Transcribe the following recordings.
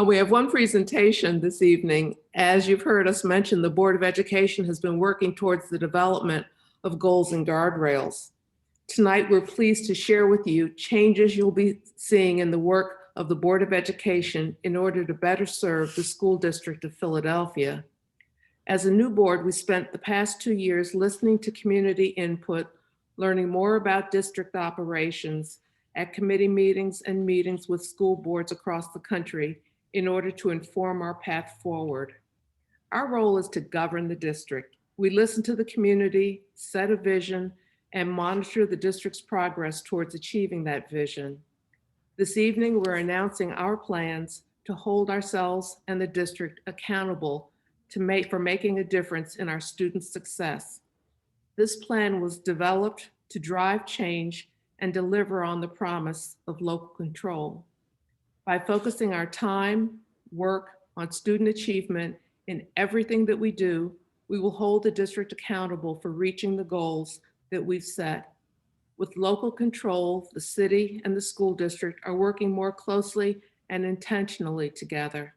We have one presentation this evening. As you've heard us mention, the Board of Education has been working towards the development of goals and guardrails. Tonight, we're pleased to share with you changes you'll be seeing in the work of the Board of Education in order to better serve the school district of Philadelphia. As a new board, we spent the past 2 years listening to community input, learning more about district operations at committee meetings and meetings with school boards across the country in order to inform our path forward. Our role is to govern the district. We listen to the community, set a vision, and monitor the district's progress towards achieving that vision. This evening, we're announcing our plans to hold ourselves and the district accountable for making a difference in our students' success. This plan was developed to drive change and deliver on the promise of local control. By focusing our time, work on student achievement in everything that we do, we will hold the district accountable for reaching the goals that we've set. With local control, the city and the school district are working more closely and intentionally together.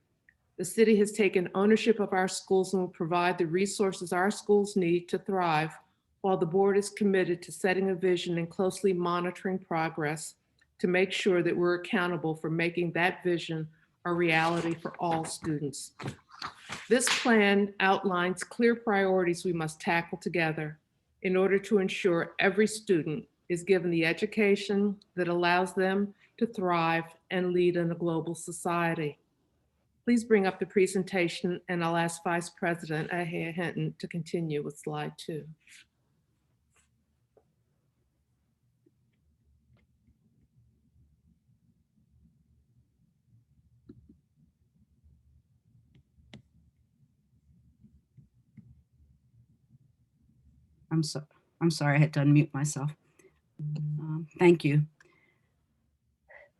The city has taken ownership of our schools and will provide the resources our schools need to thrive, while the board is committed to setting a vision and closely monitoring progress to make sure that we're accountable for making that vision a reality for all students. This plan outlines clear priorities we must tackle together in order to ensure every student is given the education that allows them to thrive and lead in a global society. Please bring up the presentation, and I'll ask Vice President Ahea Hinton to continue with slide 2. I'm sorry, I had to unmute myself. Thank you.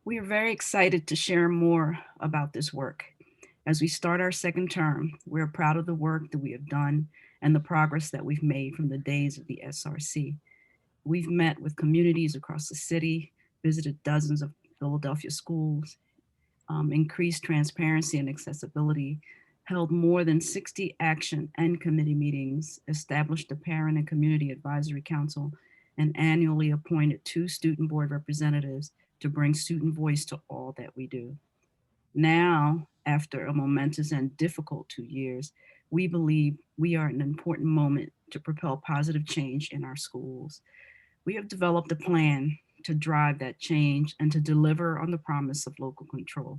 We are very excited to share more about this work. As we start our second term, we're proud of the work that we have done and the progress that we've made from the days of the SRC. We've met with communities across the city, visited dozens of Philadelphia schools, increased transparency and accessibility, held more than 60 action and committee meetings, established a parent and community advisory council, and annually appointed 2 student board representatives to bring student voice to all that we do. Now, after a momentous and difficult 2 years, we believe we are at an important moment to propel positive change in our schools. We have developed a plan to drive that change and to deliver on the promise of local control.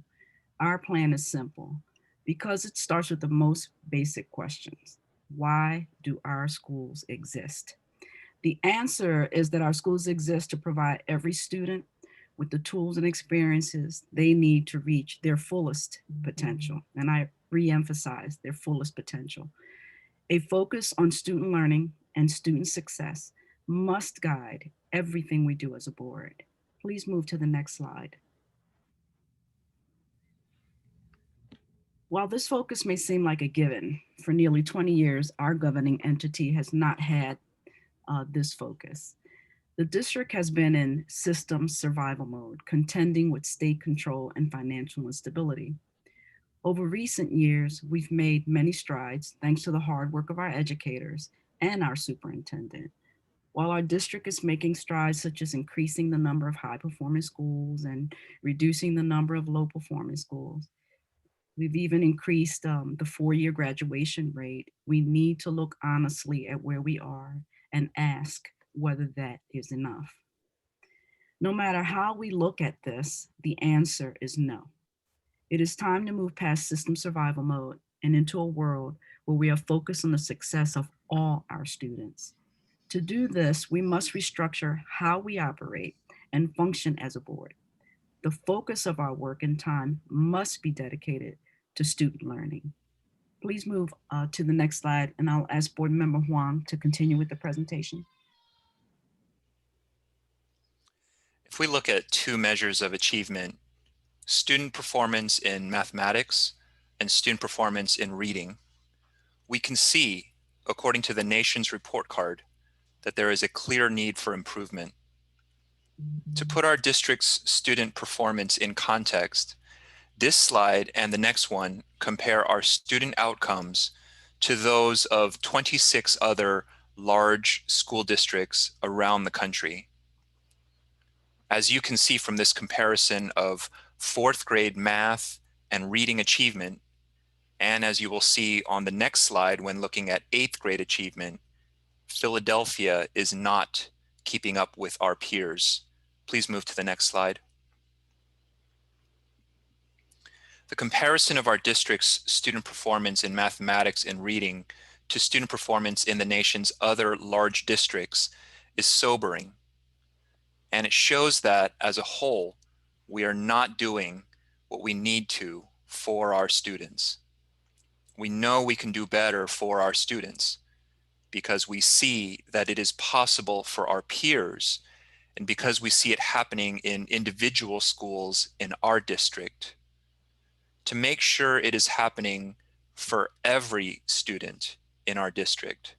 Our plan is simple because it starts with the most basic questions. Why do our schools exist? The answer is that our schools exist to provide every student with the tools and experiences they need to reach their fullest potential. And I re-emphasize their fullest potential. A focus on student learning and student success must guide everything we do as a board. Please move to the next slide. While this focus may seem like a given, for nearly 20 years, our governing entity has not had this focus. The district has been in system survival mode, contending with state control and financial instability. Over recent years, we've made many strides thanks to the hard work of our educators and our superintendent. While our district is making strides such as increasing the number of high-performing schools and reducing the number of low-performing schools, we've even increased the 4-year graduation rate. We need to look honestly at where we are and ask whether that is enough. No matter how we look at this, the answer is no. It is time to move past system survival mode and into a world where we are focused on the success of all our students. To do this, we must restructure how we operate and function as a board. The focus of our work and time must be dedicated to student learning. Please move to the next slide, and I'll ask Board Member Huang to continue with the presentation. If we look at 2 measures of achievement, student performance in mathematics and student performance in reading, we can see, according to the nation's report card, that there is a clear need for improvement. To put our district's student performance in context, This slide and the next one compare our student outcomes to those of 26 other large school districts around the country. As you can see from this comparison of 4th grade math and reading achievement, and as you will see on the next slide when looking at 8th grade achievement, Philadelphia is not keeping up with our peers. Please move to the next slide. The comparison of our district's student performance in mathematics and reading to student performance in the nation's other large districts is sobering. And it shows that as a whole, we are not doing what we need to for our students. We know we can do better for our students because we see that it is possible for our peers and because we see it happening in individual schools in our district. To make sure it is happening for every student in our district,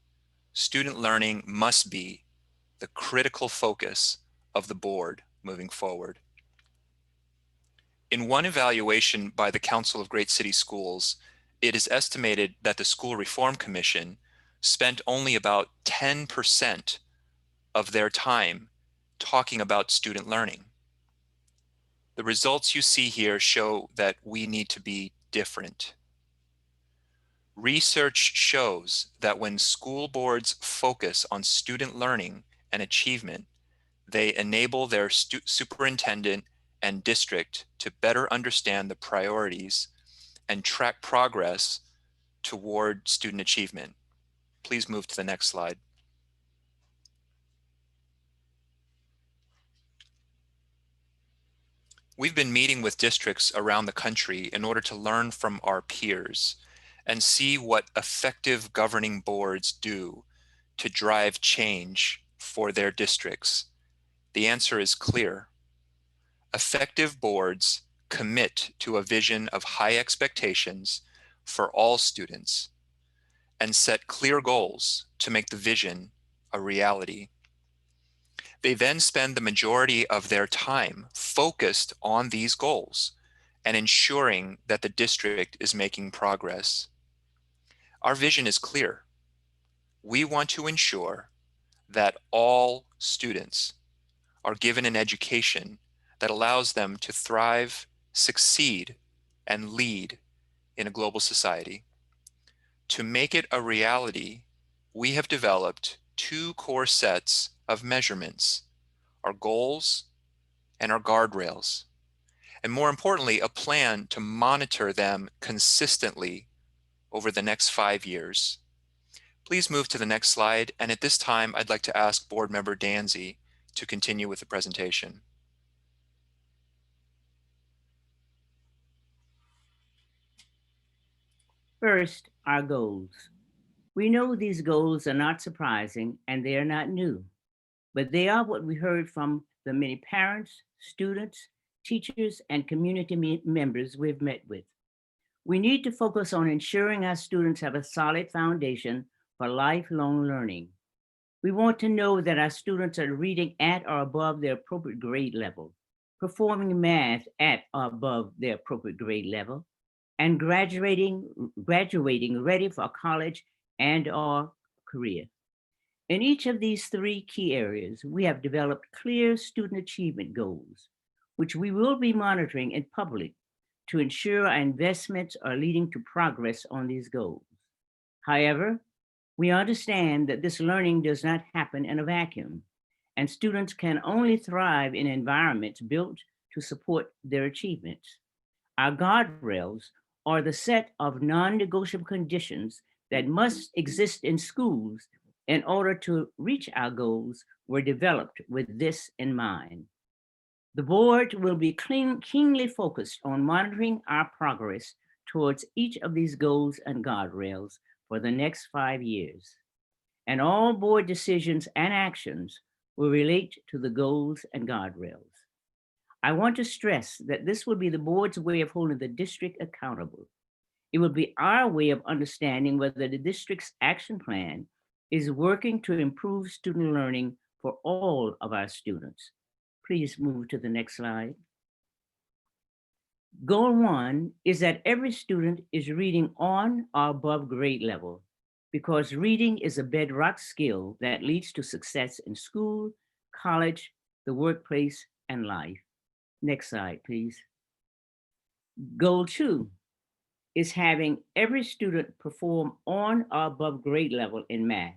student learning must be the critical focus of the board moving forward. In one evaluation by the Council of Great City Schools, it is estimated that the School Reform Commission spent only about 10% of their time talking about student learning. The results you see here show that we need to be different. Research shows that when school boards focus on student learning and achievement, they enable their superintendent and district to better understand the priorities and track progress toward student achievement. Please move to the next slide. We've been meeting with districts around the country in order to learn from our peers and see what effective governing boards do to drive change for their districts. The answer is clear. Effective boards commit to a vision of high expectations for all students and set clear goals to make the vision a reality. They then spend the majority of their time focused on these goals and ensuring that the district is making progress. Our vision is clear. We want to ensure that all students are given an education that allows them to thrive, succeed, and lead in a global society. To make it a reality, we have developed 2 core sets of measurements: our goals and our guardrails, and more importantly, a plan to monitor them consistently over the next 5 years. Please move to the next slide, and at this time, I'd like to ask Board Member Danzy to continue with the presentation. First, our goals. We know these goals are not surprising and they are not new, but they are what we heard from the many parents, students, teachers, and community members we've met with. We need to focus on ensuring our students have a solid foundation for lifelong learning. We want to know that our students are reading at or above their appropriate grade level, performing math at or above their appropriate grade level, and graduating ready for college and or career. In each of these 3 key areas, we have developed clear student achievement goals, which we will be monitoring in public to ensure our investments are leading to progress on these goals. However, we understand that this learning does not happen in a vacuum, and students can only thrive in environments built to support their achievements. Our guardrails are the set of non-negotiable conditions that must exist in schools in order to reach our goals were developed with this in mind. The board will be keenly focused on monitoring our progress towards each of these goals and guardrails for the next 5 years. And all board decisions and actions will relate to the goals and guardrails. I want to stress that this will be the board's way of holding the district accountable. It will be our way of understanding whether the district's action plan is working to improve student learning for all of our students. Please move to the next slide. Goal 1 is that every student is reading on or above grade level because reading is a bedrock skill that leads to success in school, college, the workplace, and life. Next slide, please. Goal 2 is having every student perform on or above grade level in math.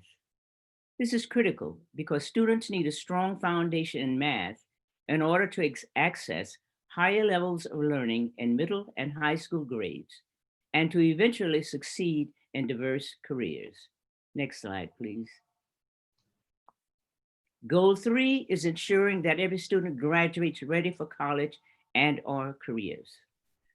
This is critical because students need a strong foundation in math in order to access higher levels of learning in middle and high school grades and to eventually succeed in diverse careers. Next slide, please. Goal 3 is ensuring that every student graduates ready for college and/or careers.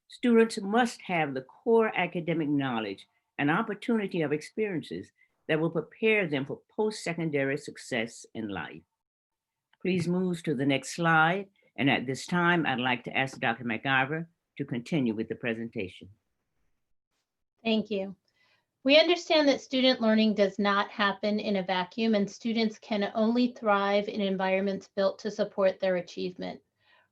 Students must have the core academic knowledge and opportunity of experiences that will prepare them for post-secondary success in life. Please move to the next slide. And at this time, I'd like to ask Dr. McIver to continue with the presentation. Thank you. We understand that student learning does not happen in a vacuum, and students can only thrive in environments built to support their achievement.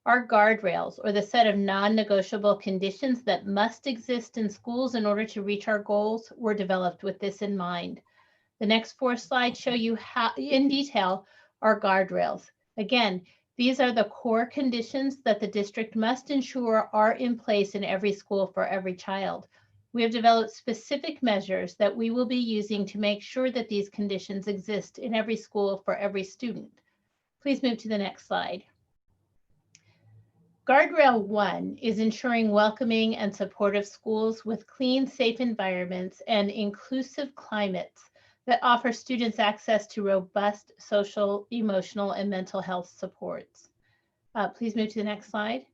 Our guardrails, or the set of non-negotiable conditions that must exist in schools in order to reach our goals, were developed with this in mind. The next 4 slides show you how, in detail, our guardrails. Again, these are the core conditions that the district must ensure are in place in every school for every child. We have developed specific measures that we will be using to make sure that these conditions exist in every school for every student. Please move to the next slide. Guardrail 1 is ensuring welcoming and supportive schools with clean, safe environments and inclusive climates that offer students access to robust social, emotional, and mental health supports. Please move to the next slide.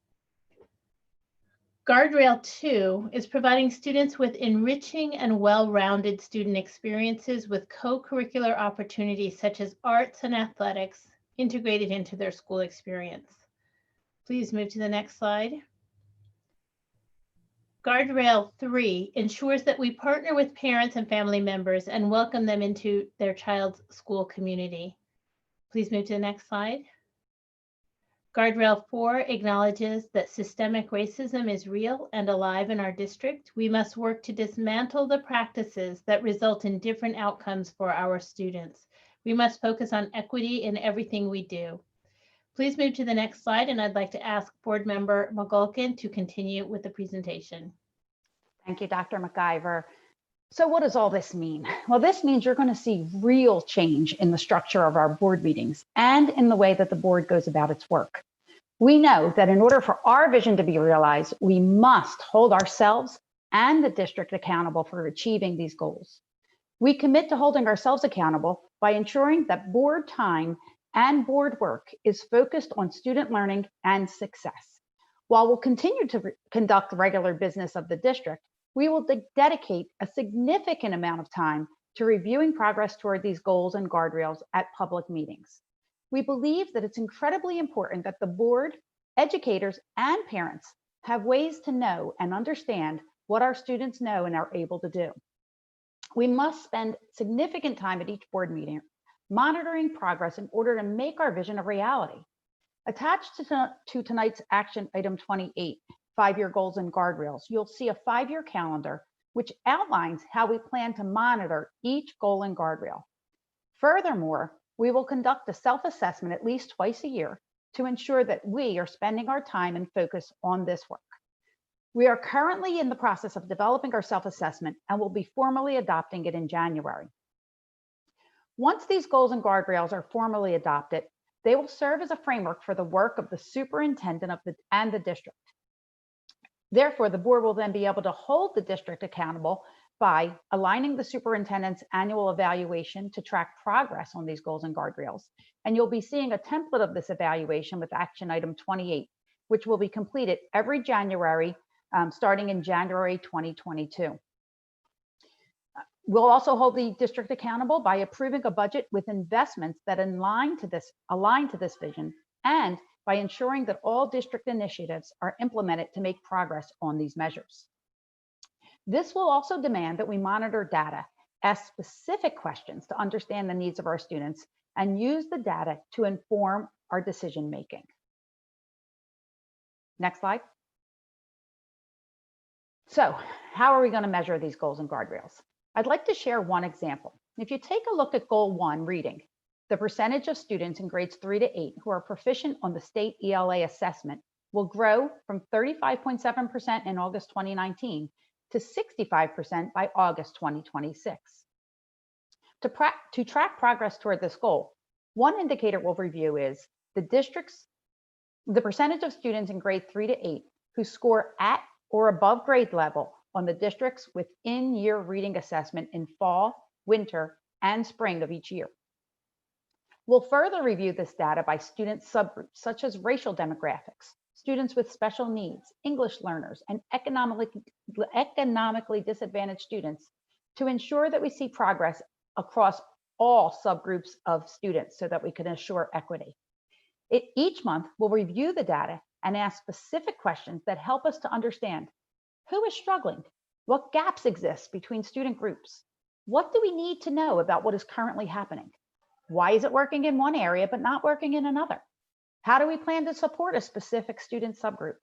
Guardrail 2 is providing students with enriching and well-rounded student experiences with co-curricular opportunities such as arts and athletics integrated into their school experience. Please move to the next slide. Guardrail 3 ensures that we partner with parents and family members and welcome them into their child's school community. Please move to the next slide. Guardrail 4 acknowledges that systemic racism is real and alive in our district. We must work to dismantle the practices that result in different outcomes for our students. We must focus on equity in everything we do. Please move to the next slide, and I'd like to ask Board Member McGulkin to continue with the presentation. Thank you, Dr. McIver. So what does all this mean? Well, this means you're going to see real change in the structure of our board meetings and in the way that the board goes about its work. We know that in order for our vision to be realized, we must hold ourselves and the district accountable for achieving these goals. We commit to holding ourselves accountable by ensuring that board time and board work is focused on student learning and success. While we'll continue to conduct regular business of the district, we will dedicate a significant amount of time to reviewing progress toward these goals and guardrails at public meetings. We believe that it's incredibly important that the board, educators, and parents have ways to know and understand what our students know and are able to do. We must spend significant time at each board meeting monitoring progress in order to make our vision a reality. Attached to tonight's action item 28, 5-year goals and guardrails, you'll see a 5-year calendar which outlines how we plan to monitor each goal and guardrail. Furthermore, we will conduct a self-assessment at least twice a year to ensure that we are spending our time and focus on this work. We are currently in the process of developing our self-assessment and will be formally adopting it in January. Once these goals and guardrails are formally adopted, they will serve as a framework for the work of the superintendent and the district. Therefore, the board will then be able to hold the district accountable by aligning the superintendent's annual evaluation to track progress on these goals and guardrails. And you'll be seeing a template of this evaluation with action item 28, which will be completed every January, starting in January 2022. We'll also hold the district accountable by approving a budget with investments that align to this vision, and by ensuring that all district initiatives are implemented to make progress on these measures. This will also demand that we monitor data, ask specific questions to understand the needs of our students, and use the data to inform our decision making. Next slide. So how are we going to measure these goals and guardrails? I'd like to share one example. If you take a look at goal 1, reading, the percentage of students in grades 3 to 8 who are proficient on the state ELA assessment will grow from 35.7% in August 2019 to 65% by August 2026. To track progress toward this goal, one indicator we'll review is the percentage of students in grade 3 to 8 who score at or above grade level on the district's within-year reading assessment in fall, winter, and spring of each year. We'll further review this data by student subgroups, such as racial demographics, students with special needs, English learners, and economically disadvantaged students to ensure that we see progress across all subgroups of students so that we can assure equity. Each month, we'll review the data and ask specific questions that help us to understand who is struggling, what gaps exist between student groups, what do we need to know about what is currently happening, why is it working in one area but not working in another, how do we plan to support a specific student subgroup,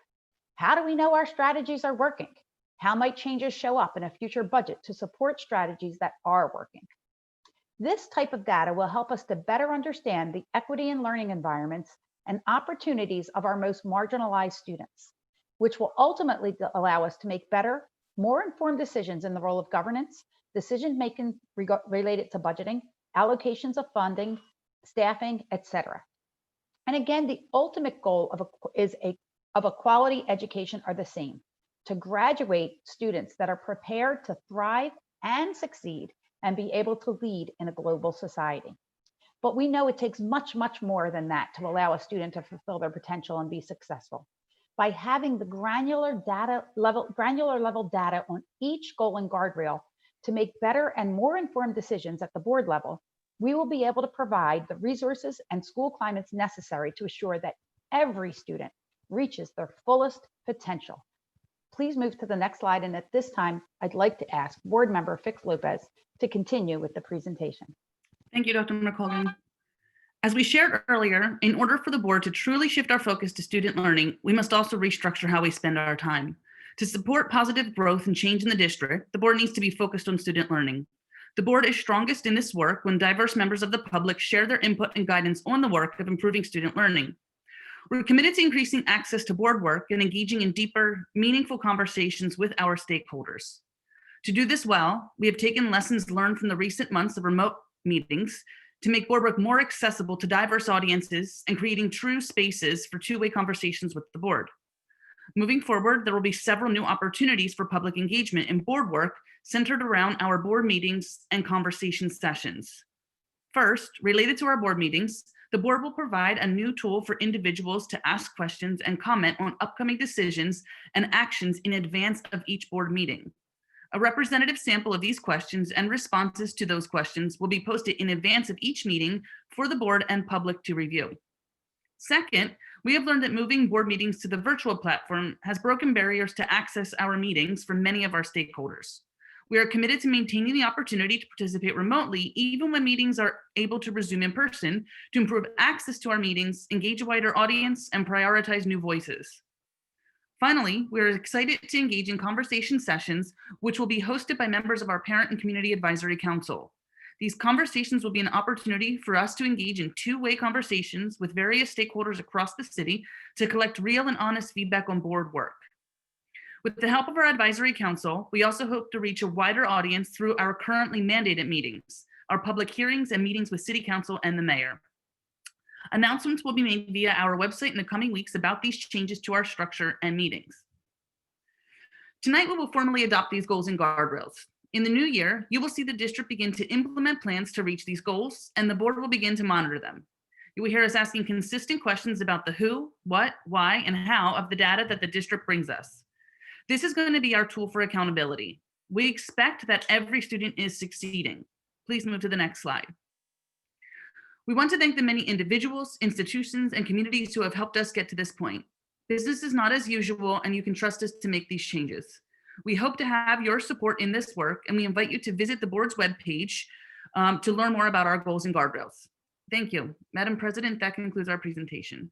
how do we know our strategies are working, how might changes show up in a future budget to support strategies that are working. This type of data will help us to better understand the equity in learning environments and opportunities of our most marginalized students, which will ultimately allow us to make better, more informed decisions in the role of governance, decision-making related to budgeting, allocations of funding, staffing, etc. And again, the ultimate goal of a quality education are the same: to graduate students that are prepared to thrive and succeed and be able to lead in a global society. But we know it takes much, much more than that to allow a student to fulfill their potential and be successful. By having the granular level data on each goal and guardrail to make better and more informed decisions at the board level, we will be able to provide the resources and school climates necessary to assure that every student reaches their fullest potential. Please move to the next slide. And at this time, I'd like to ask Board Member Fix Lopez to continue with the presentation. Thank you, Dr. McColgan. As we shared earlier, in order for the board to truly shift our focus to student learning, we must also restructure how we spend our time. To support positive growth and change in the district, the board needs to be focused on student learning. The board is strongest in this work when diverse members of the public share their input and guidance on the work of improving student learning. We're committed to increasing access to board work and engaging in deeper, meaningful conversations with our stakeholders. To do this well, we have taken lessons learned from the recent months of remote meetings to make board work more accessible to diverse audiences and creating true spaces for two-way conversations with the board. Moving forward, there will be several new opportunities for public engagement in board work centered around our board meetings and conversation sessions. First, related to our board meetings, the board will provide a new tool for individuals to ask questions and comment on upcoming decisions and actions in advance of each board meeting. A representative sample of these questions and responses to those questions will be posted in advance of each meeting for the board and public to review. Second, we have learned that moving board meetings to the virtual platform has broken barriers to access our meetings for many of our stakeholders. We are committed to maintaining the opportunity to participate remotely, even when meetings are able to resume in person, to improve access to our meetings, engage a wider audience, and prioritize new voices. Finally, we are excited to engage in conversation sessions, which will be hosted by members of our Parent and Community Advisory Council. These conversations will be an opportunity for us to engage in two-way conversations with various stakeholders across the city to collect real and honest feedback on board work. With the help of our advisory council, we also hope to reach a wider audience through our currently mandated meetings, our public hearings and meetings with City Council and the Mayor. Announcements will be made via our website in the coming weeks about these changes to our structure and meetings. Tonight, we will formally adopt these goals and guardrails. In the new year, you will see the district begin to implement plans to reach these goals, and the board will begin to monitor them. You will hear us asking consistent questions about the who, what, why, and how of the data that the district brings us. This is going to be our tool for accountability. We expect that every student is succeeding. Please move to the next slide. We want to thank the many individuals, institutions, and communities who have helped us get to this point. Business is not as usual, and you can trust us to make these changes. We hope to have your support in this work, and we invite you to visit the board's webpage to learn more about our goals and guardrails. Thank you. Madam President, that concludes our presentation.